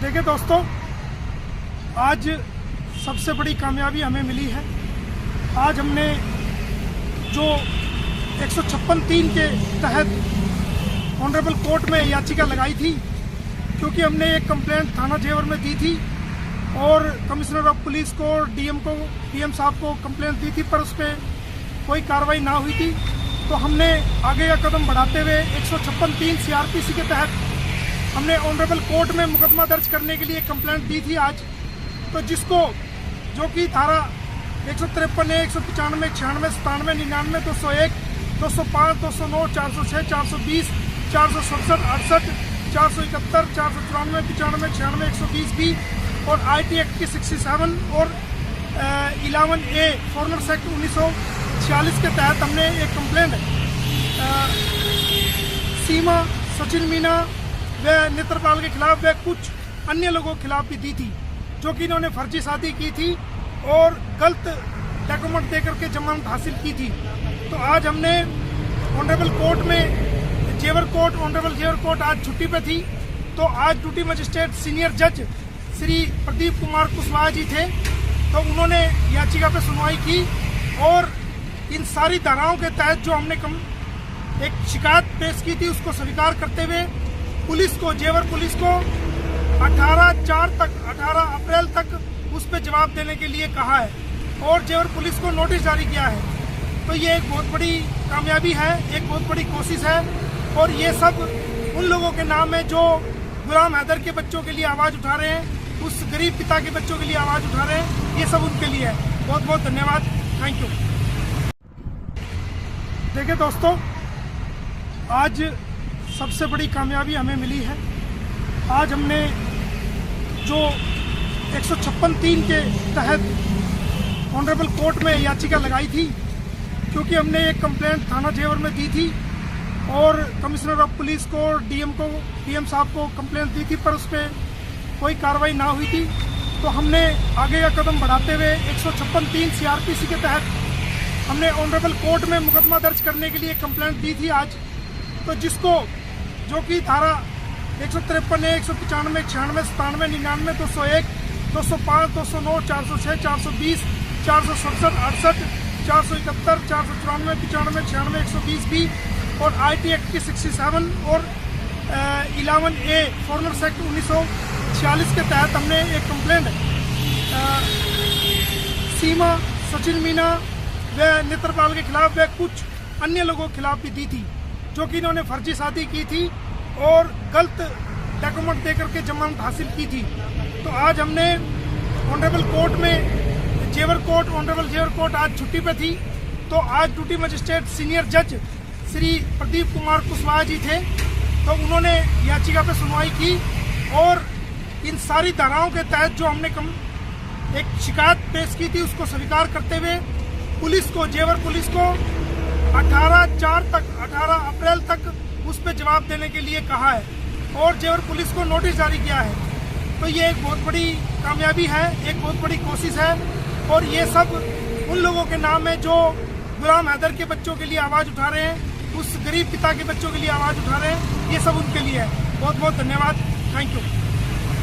देखिए दोस्तों, आज सबसे बड़ी कामयाबी हमें मिली है। आज हमने जो 156(3) के तहत ऑनरेबल कोर्ट में याचिका लगाई थी, क्योंकि हमने एक कंप्लेंट थाना जेवर में दी थी और कमिश्नर ऑफ पुलिस को, डीएम साहब को कंप्लेंट दी थी, पर उस पर कोई कार्रवाई ना हुई थी। तो हमने आगे का कदम बढ़ाते हुए 156(3) CRPC के तहत हमने ऑनरेबल कोर्ट में मुकदमा दर्ज करने के लिए कंप्लेंट दी थी आज। तो जिसको जो कि धारा 153, 195, 96, 97, 99, 201, 205, 209, 406, 420, 467, 68, 471, 494, 95, 96, 120 बी और IT एक्ट की 67 और 11A फॉरेनर्स एक्ट 1946 के तहत हमने एक कंप्लेंट सीमा, सचिन मीना व नेत्रपाल के खिलाफ व कुछ अन्य लोगों के खिलाफ भी दी थी, जो कि इन्होंने फर्जी शादी की थी और गलत डॉक्यूमेंट देकर के जमानत हासिल की थी। तो आज हमने ऑनरेबल कोर्ट में ऑनरेबल जेवर कोर्ट आज छुट्टी पे थी। तो आज ड्यूटी मजिस्ट्रेट सीनियर जज श्री प्रदीप कुमार कुशवाहा जी थे। तो उन्होंने याचिका पे सुनवाई की और इन सारी धाराओं के तहत जो हमने एक शिकायत पेश की थी, उसको स्वीकार करते हुए जेवर पुलिस को 18 अप्रैल तक उस पर जवाब देने के लिए कहा है और जेवर पुलिस को नोटिस जारी किया है। तो ये एक बहुत बड़ी कामयाबी है, एक बहुत बड़ी कोशिश है और ये सब उन लोगों के नाम है जो गुलाम हैदर के बच्चों के लिए आवाज़ उठा रहे हैं, उस गरीब पिता के बच्चों के लिए आवाज़ उठा रहे हैं। ये सब उनके लिए है। बहुत बहुत धन्यवाद, थैंक यू। देखिए दोस्तों, आज सबसे बड़ी कामयाबी हमें मिली है। आज हमने जो 156(3) के तहत ऑनरेबल कोर्ट में याचिका लगाई थी, क्योंकि हमने एक कंप्लेंट थाना जेवर में दी थी और कमिश्नर ऑफ पुलिस को, डीएम साहब को कंप्लेंट दी थी, पर उस पर कोई कार्रवाई ना हुई थी। तो हमने आगे का कदम बढ़ाते हुए 156(3) CRPC के तहत हमने ऑनरेबल कोर्ट में मुकदमा दर्ज करने के लिए कंप्लेंट दी थी आज। तो जिसको जो कि धारा 153, 195, 96, 97, 99, 201, 205, 209, 406, 420, 467, 68, 471, 494, 95, 96, 120 बी और IT एक्ट की 67 और 11A फॉरेनर्स एक्ट 1946 के तहत हमने एक कंप्लेंट सीमा, सचिन मीना व नेत्रपाल के खिलाफ व कुछ अन्य लोगों के खिलाफ भी दी थी, जो कि इन्होंने फर्जी शादी की थी और गलत डॉक्यूमेंट देकर के जमानत हासिल की थी। तो आज हमने ऑनरेबल कोर्ट में ऑनरेबल जेवर कोर्ट आज छुट्टी पे थी। तो आज ड्यूटी मजिस्ट्रेट सीनियर जज श्री प्रदीप कुमार कुशवाहा जी थे। तो उन्होंने याचिका पे सुनवाई की और इन सारी धाराओं के तहत जो हमने एक शिकायत पेश की थी, उसको स्वीकार करते हुए जेवर पुलिस को 18 अप्रैल तक उस पर जवाब देने के लिए कहा है और जेवर पुलिस को नोटिस जारी किया है। तो ये एक बहुत बड़ी कामयाबी है, एक बहुत बड़ी कोशिश है और ये सब उन लोगों के नाम है जो गुलाम हैदर के बच्चों के लिए आवाज़ उठा रहे हैं, उस गरीब पिता के बच्चों के लिए आवाज़ उठा रहे हैं। ये सब उनके लिए है। बहुत बहुत धन्यवाद, थैंक यू।